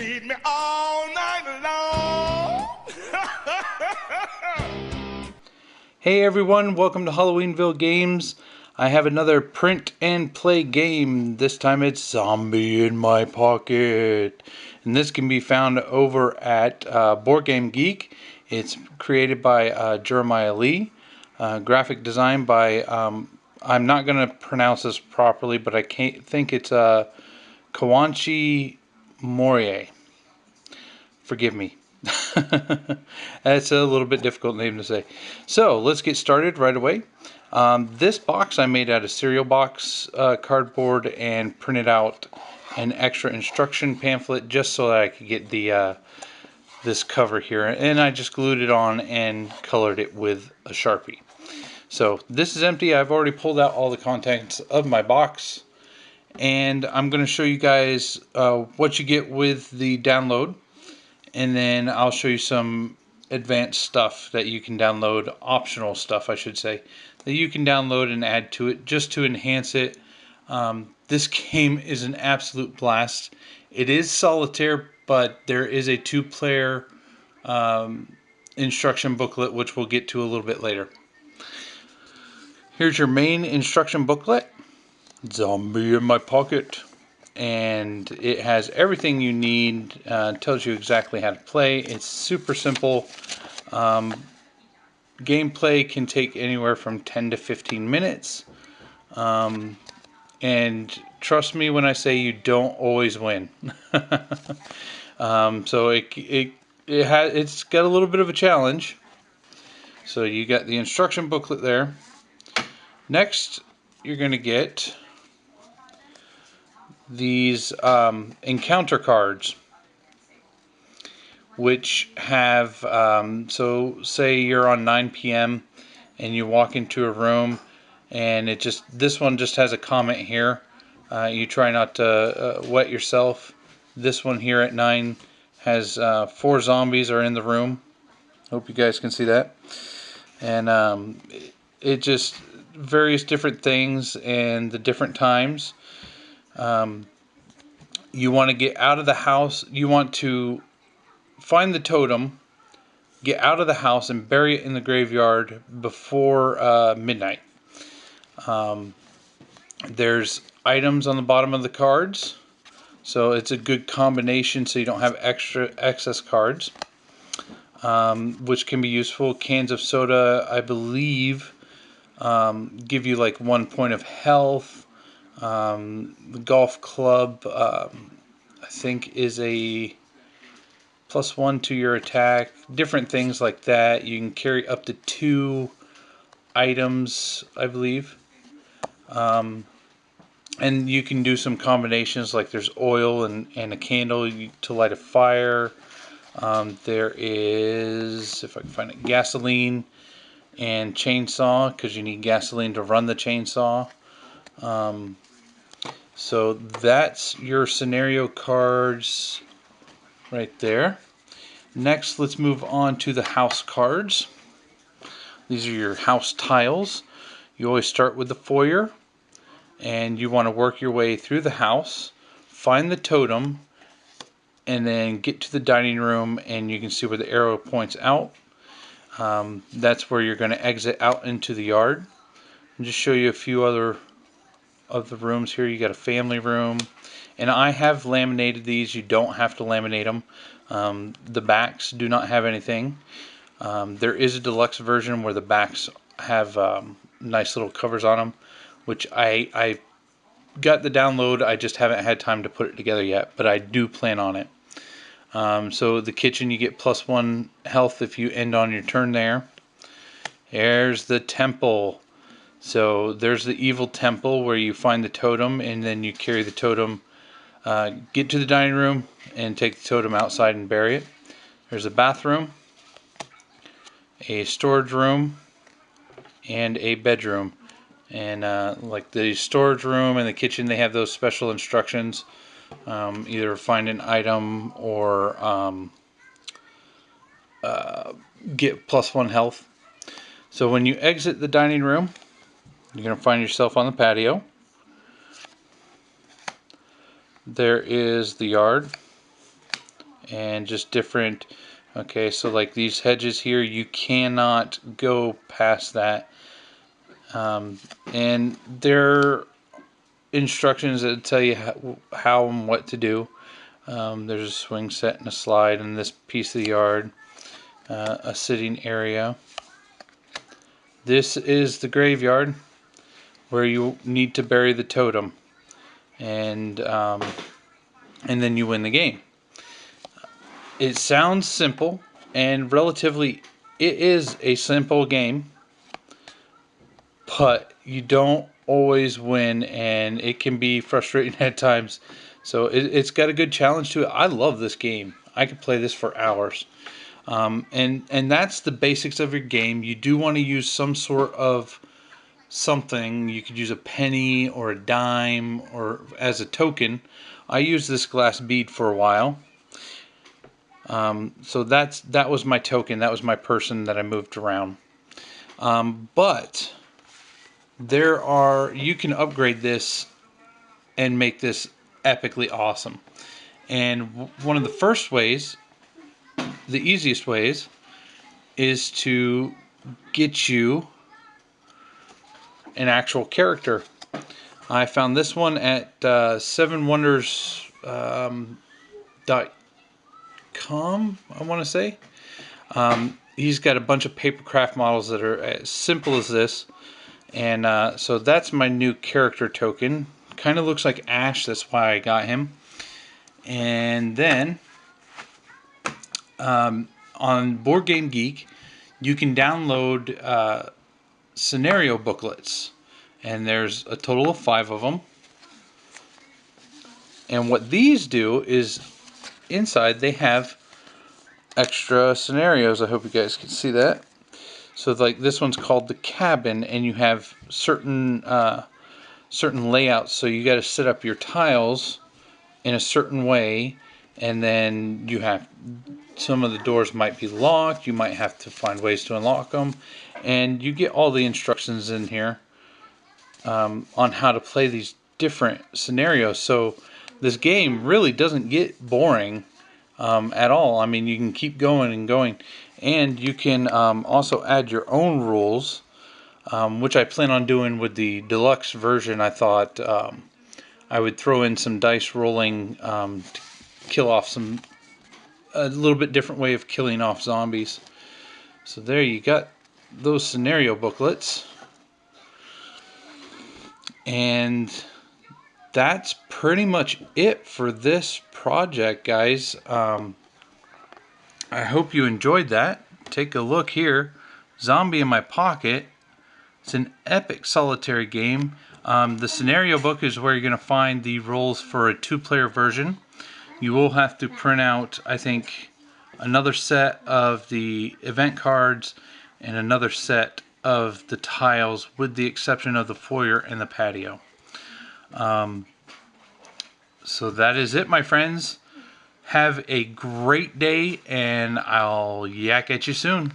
need me all night long. Hey everyone, welcome to Halloweenville Games. I have another print and play game. This time it's Zombie in My Pocket. And this can be found over at Board Game Geek. It's created by Jeremiah Lee. Graphic design by, I'm not going to pronounce this properly, but I think it's Kawanchi Morie. Forgive me. That's a little bit difficult name to say. So let's get started right away. This box I made out of cereal box cardboard and printed out an extra instruction pamphlet just so that I could get the this cover here, and I just glued it on and colored it with a Sharpie. So this is empty. I've already pulled out all the contents of my box, and I'm going to show you guys what you get with the download. And then I'll show you some advanced stuff that you can download, optional stuff I should say, that you can download and add to it just to enhance it. This game is an absolute blast. It is solitaire, but there is a 2-player instruction booklet, which we'll get to a little bit later. Here's your main instruction booklet, Zombie in My Pocket. And it has everything you need, tells you exactly how to play. It's super simple. Gameplay can take anywhere from 10 to 15 minutes. And trust me when I say you don't always win. So it's got a little bit of a challenge. So you got the instruction booklet there. Next, you're going to get these encounter cards, which have so say you're on 9 p.m. and you walk into a room and this one just has a comment here, you try not to wet yourself. This one here at 9 has 4 zombies are in the room. Hope you guys can see that. And it just various different things and the different times. You want to get out of the house. You want to find the totem, get out of the house, and bury it in the graveyard before midnight. There's items on the bottom of the cards, so it's a good combination so you don't have excess cards, which can be useful. Cans of soda, I believe, give you like 1 point of health. The golf club, I think, is a +1 to your attack. Different things like that. You can carry up to 2 items, I believe. And you can do some combinations, like there's oil and a candle to light a fire. There is, if I can find it, gasoline and chainsaw, because you need gasoline to run the chainsaw. So that's your scenario cards right there. Next, let's move on to the house cards. These are your house tiles. You always start with the foyer, and you want to work your way through the house, find the totem, and then get to the dining room, and you can see where the arrow points out. That's where you're going to exit out into the yard. And just show you a few other of the rooms here. You got a family room, and I have laminated these. You don't have to laminate them. The backs do not have anything. There is a deluxe version where the backs have nice little covers on them, which I got the download. I just haven't had time to put it together yet, but I do plan on it. So the kitchen, you get +1 health if you end on your turn there. There's the temple. So there's the evil temple where you find the totem, and then you carry the totem, get to the dining room, and take the totem outside and bury it. There's a bathroom, a storage room, and a bedroom. And like the storage room and the kitchen, they have those special instructions. Either find an item or get +1 health. So when you exit the dining room, you're going to find yourself on the patio. There is the yard. and just different. Okay, so like these hedges here, you cannot go past that. And there are instructions that tell you how and what to do. There's a swing set and a slide in this piece of the yard, a sitting area. This is the graveyard where you need to bury the totem, and then you win the game. It sounds simple, and relatively, it is a simple game, but you don't always win, and it can be frustrating at times. So it's got a good challenge to it. I love this game. I could play this for hours. And that's the basics of your game. You do want to use some sort of something. You could use a penny or a dime or as a token. I used this glass bead for a while. So that was my token. That was my person that I moved around. But you can upgrade this and make this epically awesome. And one of the first ways, the easiest ways, is to get you an actual character. I found this one at 7wonders.com, I want to say. He's got a bunch of papercraft models that are as simple as this. And so that's my new character token. Kind of looks like Ash, that's why I got him. And then on Board Game Geek, you can download scenario booklets. And there's a total of 5 of them. And what these do is, inside they have extra scenarios. I hope you guys can see that. So like this one's called the cabin, and you have certain layouts. So you got to set up your tiles in a certain way, and then you have some of the doors might be locked. You might have to find ways to unlock them, and you get all the instructions in here on how to play these different scenarios. So this game really doesn't get boring at all. I mean, you can keep going and going, and you can also add your own rules, which I plan on doing with the deluxe version. I thought I would throw in some dice rolling to kill off a little bit different way of killing off zombies. So there you got those scenario booklets. And that's pretty much it for this project, guys. I hope you enjoyed that. Take a look here. Zombie in My Pocket. It's an epic solitary game. The scenario book is where you're going to find the rules for a 2-player version. You will have to print out, I think, another set of the event cards and another set of the tiles, with the exception of the foyer and the patio. So that is it, my friends. Have a great day, and I'll yak at you soon.